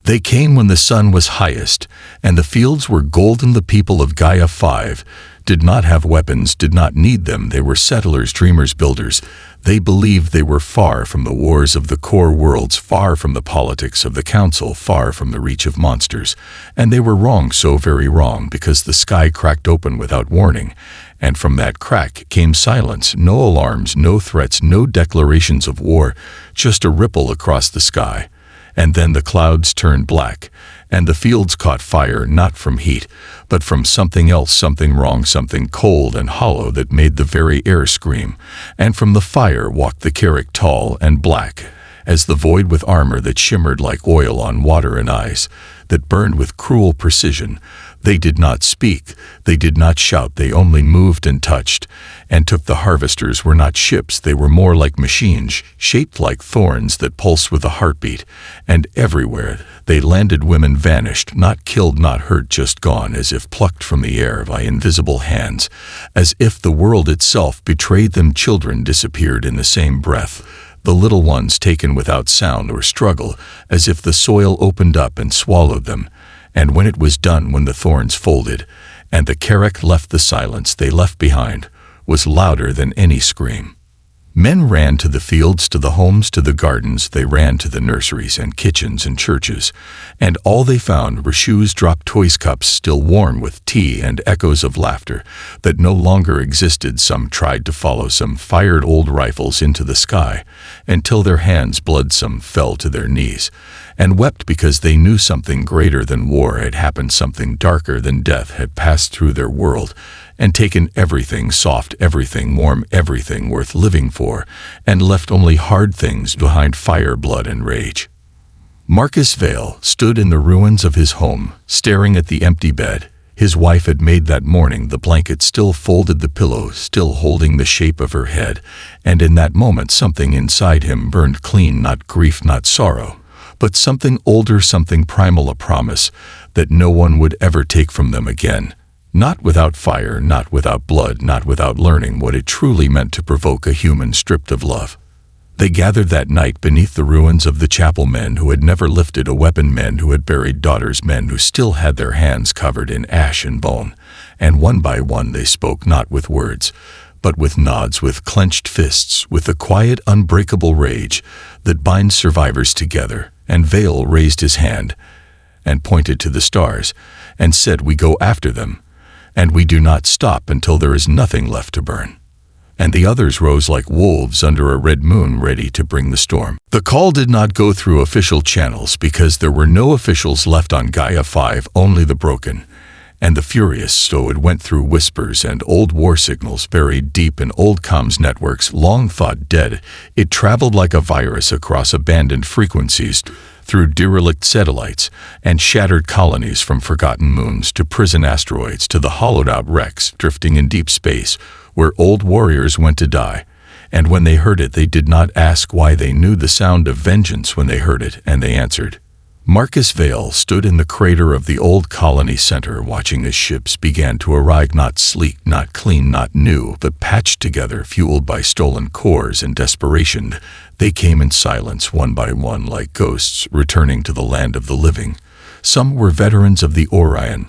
They came when the sun was highest, and the fields were golden. The people of Gaia 5 did not have weapons, did not need them. They were settlers, dreamers, builders. They believed they were far from the wars of the core worlds, far from the politics of the council, far from the reach of monsters. And they were wrong, so very wrong, because the sky cracked open without warning. And from that crack came silence, no alarms, no threats, no declarations of war, just a ripple across the sky. And then the clouds turned black, and the fields caught fire, not from heat, but from something else, something wrong, something cold and hollow that made the very air scream. And from the fire walked the Carrick, tall and black as the void, with armor that shimmered like oil on water, and eyes that burned with cruel precision. They did not speak, they did not shout, they only moved and touched, and took. The harvesters were not ships, they were more like machines, shaped like thorns that pulse with a heartbeat. And everywhere they landed, women vanished, not killed, not hurt, just gone, as if plucked from the air by invisible hands, as if the world itself betrayed them. Children disappeared in the same breath, the little ones taken without sound or struggle, as if the soil opened up and swallowed them. And when it was done, when the thorns folded, and the Carrick left, the silence they left behind was louder than any scream. Men ran to the fields, to the homes, to the gardens. They ran to the nurseries and kitchens and churches, and all they found were shoes, dropped toys, cups still warm with tea, and echoes of laughter that no longer existed. Some tried to follow, some fired old rifles into the sky until their hands bled. Some fell to their knees and wept because they knew something greater than war had happened, something darker than death had passed through their world and taken everything soft, everything warm, everything worth living for, and left only hard things behind: fire, blood, and rage. Marcus Vale stood in the ruins of his home, staring at the empty bed his wife had made that morning, the blanket still folded, the pillow still holding the shape of her head, and in that moment something inside him burned clean, not grief, not sorrow, but something older, something primal, a promise that no one would ever take from them again. Not without fire, not without blood, not without learning what it truly meant to provoke a human stripped of love. They gathered that night beneath the ruins of the chapel, men who had never lifted a weapon, men who had buried daughters, men who still had their hands covered in ash and bone. And one by one they spoke, not with words, but with nods, with clenched fists, with the quiet, unbreakable rage that binds survivors together. And Vale raised his hand and pointed to the stars and said, "We go after them, and we do not stop until there is nothing left to burn." And the others rose like wolves under a red moon, ready to bring the storm. The call did not go through official channels because there were no officials left on Gaia 5, only the broken and the furious. So it went through whispers and old war signals buried deep in old comms networks, long thought dead. It traveled like a virus across abandoned frequencies, through derelict satellites and shattered colonies, from forgotten moons to prison asteroids to the hollowed-out wrecks drifting in deep space, where old warriors went to die. And when they heard it, they did not ask why. They knew the sound of vengeance when they heard it, and they answered. Marcus Vale stood in the crater of the old colony center, watching as ships began to arrive, not sleek, not clean, not new, but patched together, fueled by stolen cores and desperation. They came in silence, one by one, like ghosts returning to the land of the living. Some were veterans of the Orion,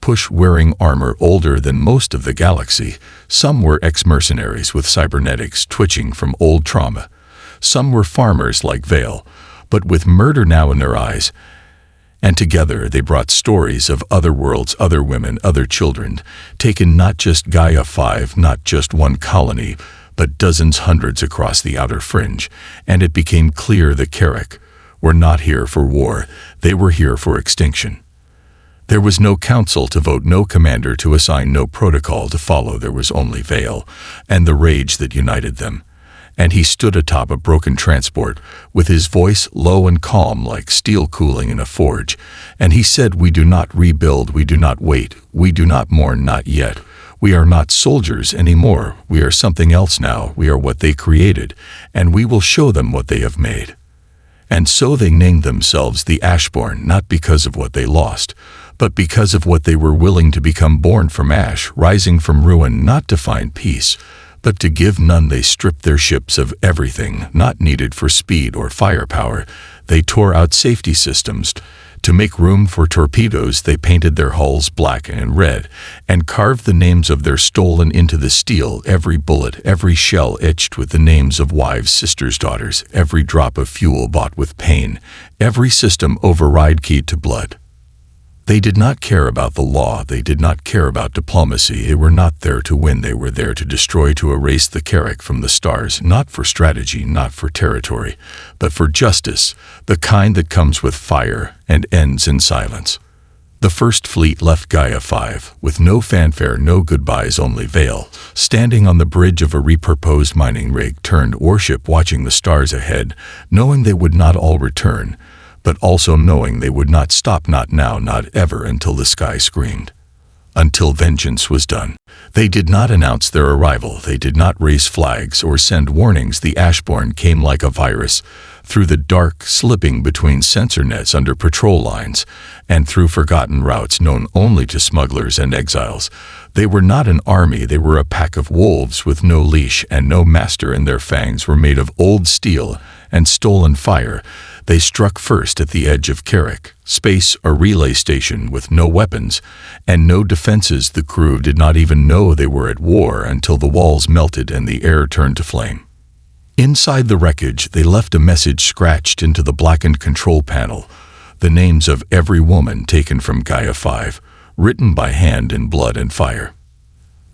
push-wearing armor older than most of the galaxy. Some were ex-mercenaries with cybernetics twitching from old trauma. Some were farmers like Vale, but with murder now in their eyes. And together they brought stories of other worlds, other women, other children, taken not just Gaia 5, not just one colony, but dozens, hundreds across the outer fringe. And it became clear the Carrick were not here for war, they were here for extinction. There was no council to vote, no commander to assign, no protocol to follow. There was only Vale and the rage that united them. And he stood atop a broken transport, with his voice low and calm like steel cooling in a forge. And he said, "We do not rebuild, we do not wait, we do not mourn, not yet. We are not soldiers anymore, we are something else now. We are what they created, and we will show them what they have made." And so they named themselves the Ashborn, not because of what they lost, but because of what they were willing to become, born from ash, rising from ruin, not to find peace, but to give none. They stripped their ships of everything not needed for speed or firepower. They tore out safety systems, To make room for torpedoes, they painted their hulls black and red, and carved the names of their stolen into the steel, every bullet, every shell etched with the names of wives, sisters, daughters, every drop of fuel bought with pain, every system override keyed to blood. They did not care about the law, they did not care about diplomacy, they were not there to win, they were there to destroy, to erase the Carrick from the stars, not for strategy, not for territory, but for justice, the kind that comes with fire and ends in silence. The first fleet left Gaia 5, with no fanfare, no goodbyes, only veil, standing on the bridge of a repurposed mining rig turned warship, watching the stars ahead, knowing they would not all return, but also knowing they would not stop, not now, not ever, until the sky screamed. Until vengeance was done. They did not announce their arrival, they did not raise flags or send warnings. The Ashborn came like a virus, through the dark, slipping between sensor nets under patrol lines, and through forgotten routes known only to smugglers and exiles. They were not an army, they were a pack of wolves with no leash and no master, and their fangs were made of old steel and stolen fire. They struck first at the edge of Carrick, space, a relay station with no weapons and no defenses. The crew did not even know they were at war until the walls melted and the air turned to flame. Inside the wreckage, they left a message scratched into the blackened control panel, the names of every woman taken from Gaia 5, written by hand in blood and fire.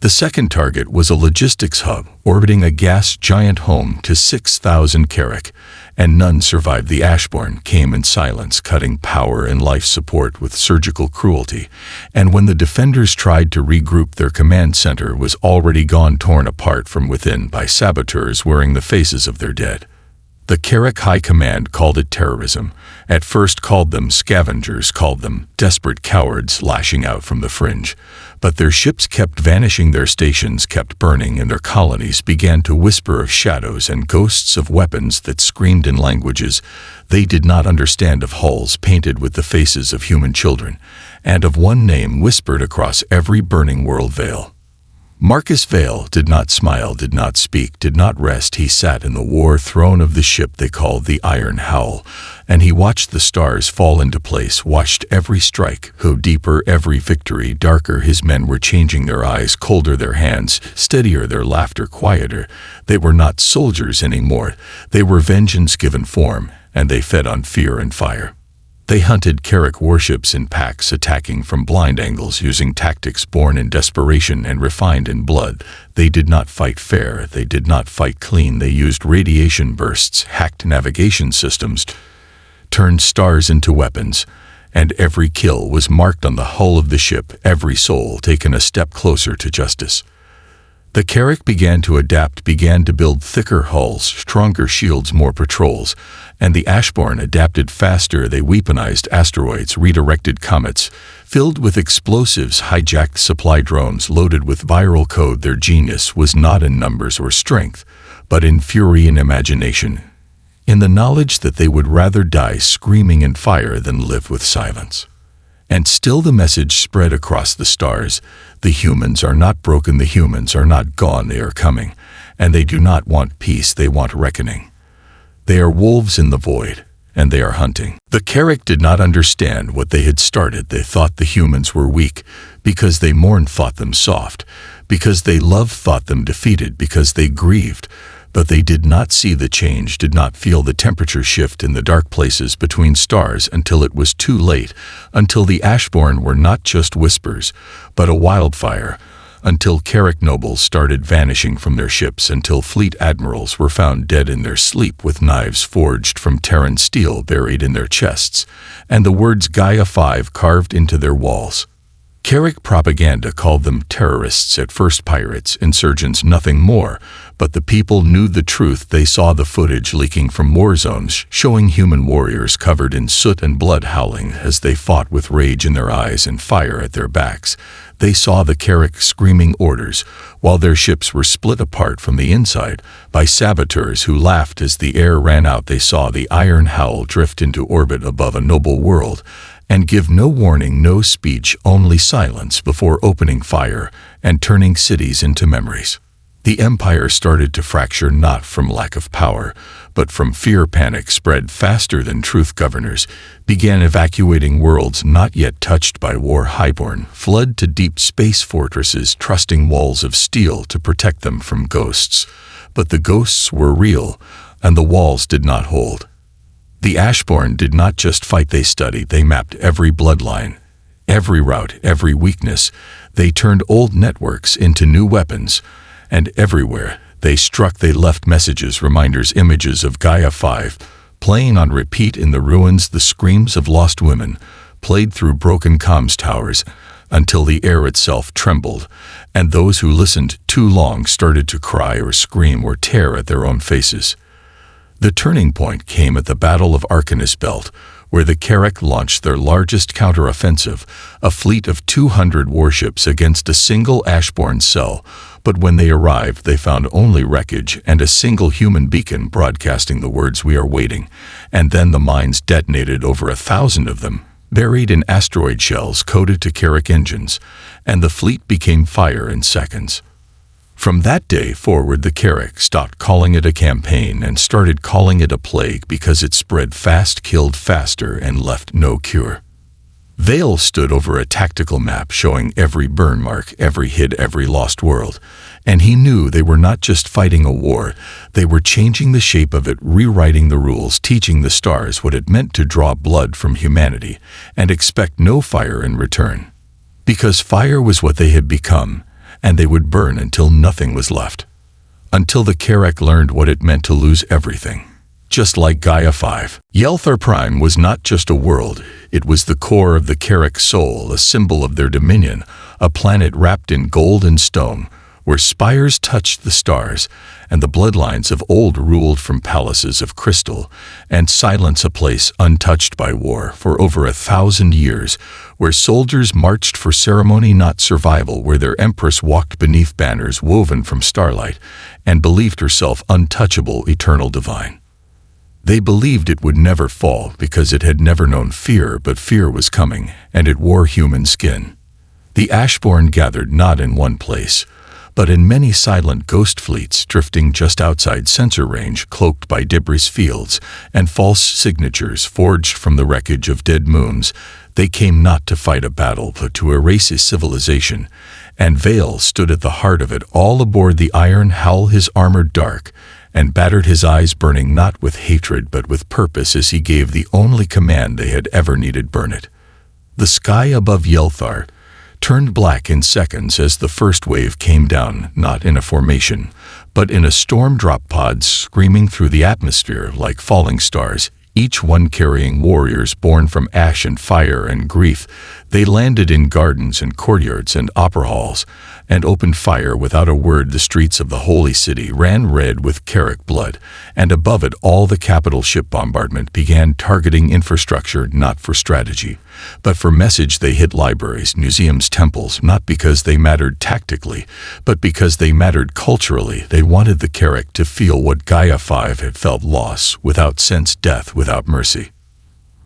The second target was a logistics hub orbiting a gas giant home to 6,000 Carrick, and none survived. The Ashborn came in silence, cutting power and life support with surgical cruelty, and when the defenders tried to regroup, their command center was already gone, torn apart from within by saboteurs wearing the faces of their dead. The Carrick High Command called it terrorism, at first called them scavengers, called them desperate cowards lashing out from the fringe. But their ships kept vanishing, their stations kept burning, and their colonies began to whisper of shadows and ghosts of weapons that screamed in languages they did not understand, of hulls painted with the faces of human children, and of one name whispered across every burning world: Vale. Marcus Vale did not smile, did not speak, did not rest. He sat in the war throne of the ship they called the Iron Howl, and he watched the stars fall into place, watched every strike go deeper, every victory darker. His men were changing, their eyes colder, their hands steadier, their laughter quieter. They were not soldiers anymore, they were vengeance given form, and they fed on fear and fire. They hunted Carrick warships in packs, attacking from blind angles, using tactics born in desperation and refined in blood. They did not fight fair, they did not fight clean. They used radiation bursts, hacked navigation systems, turned stars into weapons, and every kill was marked on the hull of the ship, every soul taken a step closer to justice. The Carrick began to adapt, began to build thicker hulls, stronger shields, more patrols, and the Ashborn adapted faster. They weaponized asteroids, redirected comets, filled with explosives, hijacked supply drones loaded with viral code. Their genius was not in numbers or strength, but in fury and imagination, in the knowledge that they would rather die screaming in fire than live with silence. And still the message spread across the stars: the humans are not broken, the humans are not gone, they are coming, and they do not want peace, they want reckoning. They are wolves in the void, and they are hunting. The Carrick did not understand what they had started. They thought the humans were weak, because they mourned, thought them soft, because they loved, thought them defeated, because they grieved. But they did not see the change, did not feel the temperature shift in the dark places between stars until it was too late, until the Ashborn were not just whispers, but a wildfire, until Carrick nobles started vanishing from their ships, until fleet admirals were found dead in their sleep with knives forged from Terran steel buried in their chests, and the words Gaia 5 carved into their walls. Carrick propaganda called them terrorists, at first pirates, insurgents, nothing more, but the people knew the truth. They saw the footage leaking from war zones, showing human warriors covered in soot and blood howling as they fought with rage in their eyes and fire at their backs. They saw the Carrick screaming orders, while their ships were split apart from the inside by saboteurs who laughed as the air ran out. They saw the Iron Howl drift into orbit above a noble world, and give no warning, no speech, only silence before opening fire and turning cities into memories. The empire started to fracture not from lack of power, but from fear. Panic spread faster than truth. Governors began evacuating worlds not yet touched by war. Highborn fled to deep space fortresses, trusting walls of steel to protect them from ghosts. But the ghosts were real, and the walls did not hold. The Ashborn did not just fight, they studied. They mapped every bloodline, every route, every weakness. They turned old networks into new weapons, and everywhere they struck they left messages, reminders, images of Gaia 5, playing on repeat in the ruins. The screams of lost women played through broken comms towers until the air itself trembled, and those who listened too long started to cry or scream or tear at their own faces. The turning point came at the Battle of Arcanus Belt, where the Carrack launched their largest counteroffensive, a fleet of 200 warships against a single Ashborn cell. But when they arrived, they found only wreckage and a single human beacon broadcasting the words, "We are waiting." And then the mines detonated, over 1,000 of them, buried in asteroid shells coded to Carrack engines, and the fleet became fire in seconds. From that day forward, the Carrack stopped calling it a campaign and started calling it a plague, because it spread fast, killed faster, and left no cure. Vale stood over a tactical map showing every burn mark, every hit, every lost world, and he knew they were not just fighting a war, they were changing the shape of it, rewriting the rules, teaching the stars what it meant to draw blood from humanity and expect no fire in return. Because fire was what they had become, and they would burn until nothing was left. Until the Carrack learned what it meant to lose everything. Just like Gaia 5, Yelthar Prime was not just a world, it was the core of the Carrack soul, a symbol of their dominion, a planet wrapped in gold and stone, where spires touched the stars, and the bloodlines of old ruled from palaces of crystal, and silence, a place untouched by war for over 1,000 years, where soldiers marched for ceremony, not survival, where their empress walked beneath banners woven from starlight, and believed herself untouchable, eternal, divine. They believed it would never fall because it had never known fear, but fear was coming, and it wore human skin. The Ashborn gathered not in one place, but in many silent ghost fleets drifting just outside sensor range, cloaked by debris fields and false signatures forged from the wreckage of dead moons. They came not to fight a battle, but to erase a civilization, and Vale stood at the heart of it all. Aboard the Iron Howl, his armor dark and battered, his eyes burning not with hatred but with purpose, as he gave the only command they had ever needed: burn it. The sky above Yelthar turned black in seconds as the first wave came down, not in a formation, but in a storm, drop pods screaming through the atmosphere like falling stars, each one carrying warriors born from ash and fire and grief. They landed in gardens and courtyards and opera halls, and opened fire without a word. The streets of the holy city ran red with Carrack blood, and above it all the capital ship bombardment began, targeting infrastructure not for strategy, but for message. They hit libraries, museums, temples, not because they mattered tactically, but because they mattered culturally. They wanted the Carrack to feel what Gaia 5 had felt: loss without sense, death without mercy.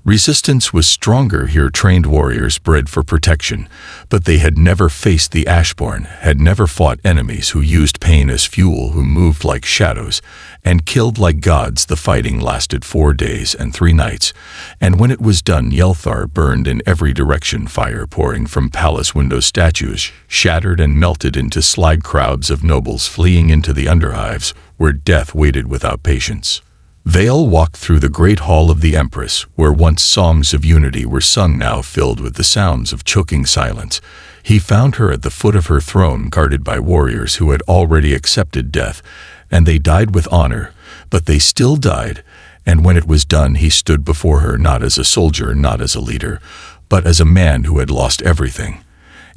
Resistance was stronger here, trained warriors bred for protection, but they had never faced the Ashborn, had never fought enemies who used pain as fuel, who moved like shadows and killed like gods. The fighting lasted 4 days and 3 nights, and when it was done, Yelthar burned in every direction, fire pouring from palace windows, statues shattered and melted into slag, crowds of nobles fleeing into the underhives, where death waited without patience. Vale walked through the great hall of the Empress, where once songs of unity were sung, now filled with the sounds of choking silence. He found her at the foot of her throne, guarded by warriors who had already accepted death, and they died with honor, but they still died. And when it was done, he stood before her, not as a soldier, not as a leader, but as a man who had lost everything.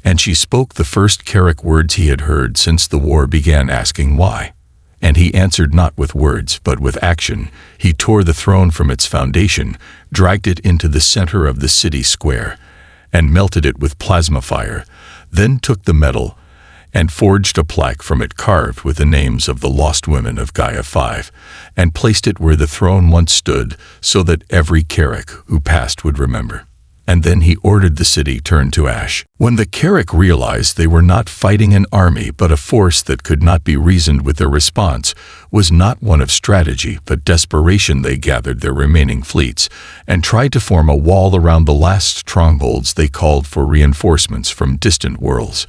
And she spoke the first Carrack words he had heard since the war began, asking why. And he answered not with words, but with action. He tore the throne from its foundation, dragged it into the center of the city square, and melted it with plasma fire, then took the metal and forged a plaque from it carved with the names of the lost women of Gaia 5, and placed it where the throne once stood, so that every Carrack who passed would remember. And then he ordered the city turned to ash. When the Carrick realized they were not fighting an army but a force that could not be reasoned with, their response was not one of strategy but desperation. They gathered their remaining fleets and tried to form a wall around the last strongholds. They called for reinforcements from distant worlds,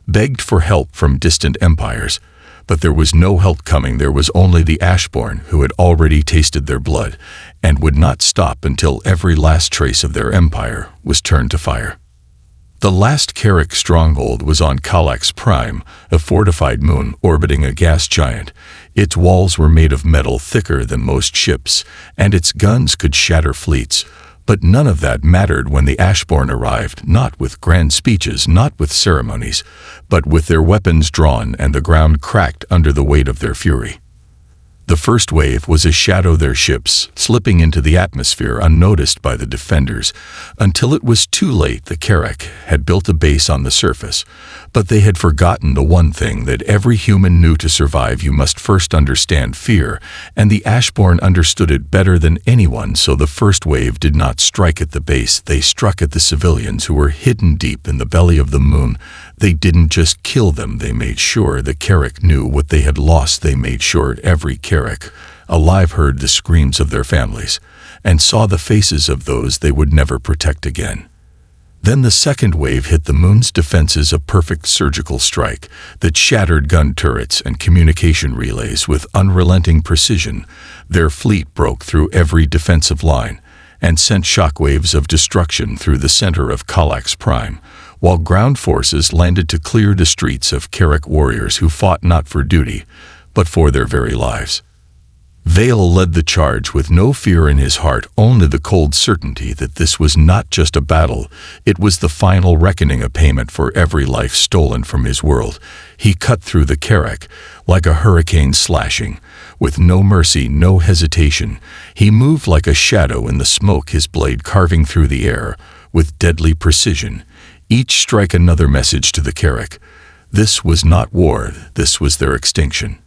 begged for help from distant empires. But there was no help coming. There was only the Ashborn, who had already tasted their blood and would not stop until every last trace of their empire was turned to fire. The last Carrick stronghold was on Galax Prime, a fortified moon orbiting a gas giant. Its walls were made of metal thicker than most ships, and its guns could shatter fleets. But none of that mattered when the Ashborn arrived, not with grand speeches, not with ceremonies, but with their weapons drawn and the ground cracked under the weight of their fury. The first wave was a shadow, their ships slipping into the atmosphere unnoticed by the defenders. Until it was too late, the Carrick had built a base on the surface, but they had forgotten the one thing that every human knew: to survive, you must first understand fear, and the Ashborn understood it better than anyone. So the first wave did not strike at the base, they struck at the civilians who were hidden deep in the belly of the moon. They didn't just kill them, they made sure the Carrick knew what they had lost. They made sure every Carrick alive heard the screams of their families and saw the faces of those they would never protect again. Then the second wave hit the moon's defenses, a perfect surgical strike that shattered gun turrets and communication relays with unrelenting precision. Their fleet broke through every defensive line and sent shockwaves of destruction through the center of Galax Prime, while ground forces landed to clear the streets of Carrick warriors who fought not for duty, but for their very lives. Vale led the charge with no fear in his heart, only the cold certainty that this was not just a battle, it was the final reckoning, a payment for every life stolen from his world. He cut through the Carrick like a hurricane slashing, with no mercy, no hesitation. He moved like a shadow in the smoke, his blade carving through the air with deadly precision. Each strike another message to the Carrick. This was not war, this was their extinction.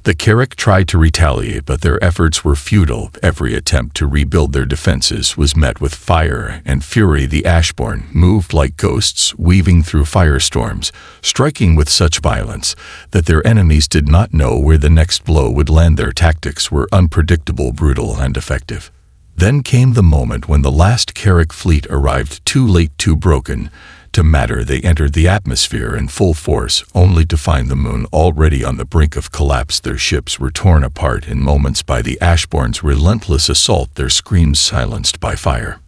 The Carrick tried to retaliate, but their efforts were futile. Every attempt to rebuild their defenses was met with fire and fury. The Ashborn moved like ghosts, weaving through firestorms, striking with such violence that their enemies did not know where the next blow would land. Their tactics were unpredictable, brutal, and effective. Then came the moment when the last Carrick fleet arrived, too late, too broken to matter. They entered the atmosphere in full force, only to find the moon already on the brink of collapse. Their ships were torn apart in moments by the Ashborn's relentless assault, their screams silenced by fire.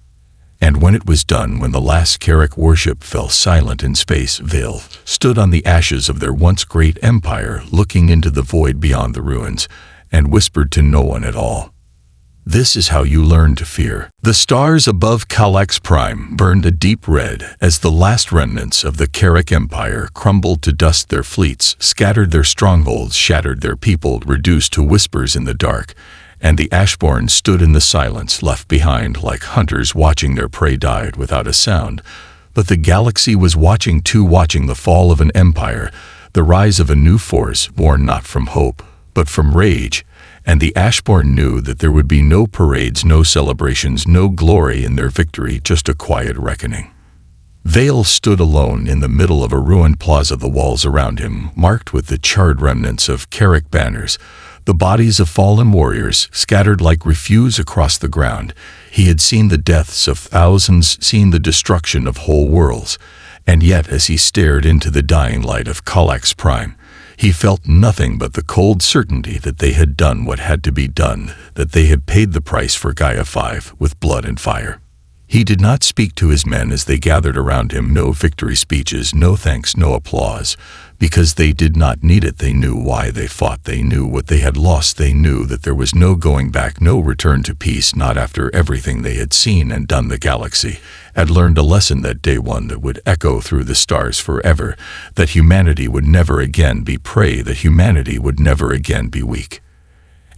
And when it was done, when the last Carrick warship fell silent in space, Vale stood on the ashes of their once great empire, looking into the void beyond the ruins, and whispered to no one at all, "This is how you learn to fear." The stars above Galax Prime burned a deep red as the last remnants of the Carrick Empire crumbled to dust. Their fleets scattered, their strongholds shattered, their people reduced to whispers in the dark, and the Ashborn stood in the silence, left behind like hunters watching their prey die without a sound. But the galaxy was watching too, watching the fall of an empire, the rise of a new force born not from hope, but from rage. And the Ashborn knew that there would be no parades, no celebrations, no glory in their victory, just a quiet reckoning. Vale stood alone in the middle of a ruined plaza, the walls around him marked with the charred remnants of Carrick banners, the bodies of fallen warriors scattered like refuse across the ground. He had seen the deaths of thousands, seen the destruction of whole worlds, and yet as he stared into the dying light of Galax Prime, he felt nothing but the cold certainty that they had done what had to be done, that they had paid the price for Gaia 5 with blood and fire. He did not speak to his men as they gathered around him, no victory speeches, no thanks, no applause, because they did not need it. They knew why they fought, they knew what they had lost, they knew that there was no going back, no return to peace, not after everything they had seen and done. The galaxy had learned a lesson that day, one that would echo through the stars forever, that humanity would never again be prey, that humanity would never again be weak.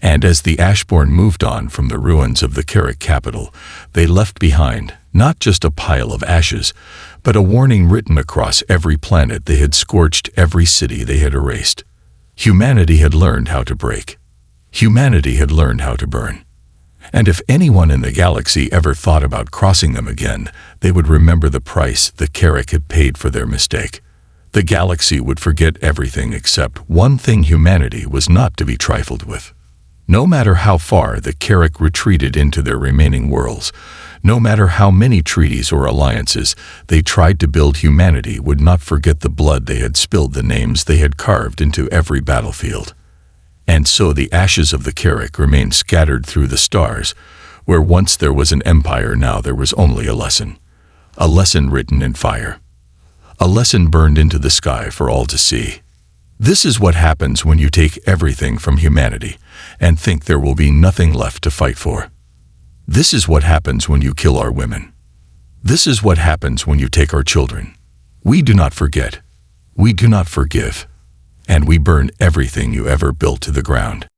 And as the Ashborn moved on from the ruins of the Carrick capital, they left behind not just a pile of ashes, but a warning written across every planet they had scorched, every city they had erased. Humanity had learned how to break. Humanity had learned how to burn. And if anyone in the galaxy ever thought about crossing them again, they would remember the price the Carrick had paid for their mistake. The galaxy would forget everything except one thing: humanity was not to be trifled with. No matter how far the Carrick retreated into their remaining worlds, no matter how many treaties or alliances they tried to build, humanity would not forget the blood they had spilled, the names they had carved into every battlefield. And so the ashes of the Carrick remained scattered through the stars. Where once there was an empire, now there was only a lesson. A lesson written in fire. A lesson burned into the sky for all to see. This is what happens when you take everything from humanity and think there will be nothing left to fight for. This is what happens when you kill our women. This is what happens when you take our children. We do not forget. We do not forgive. And we burn everything you ever built to the ground.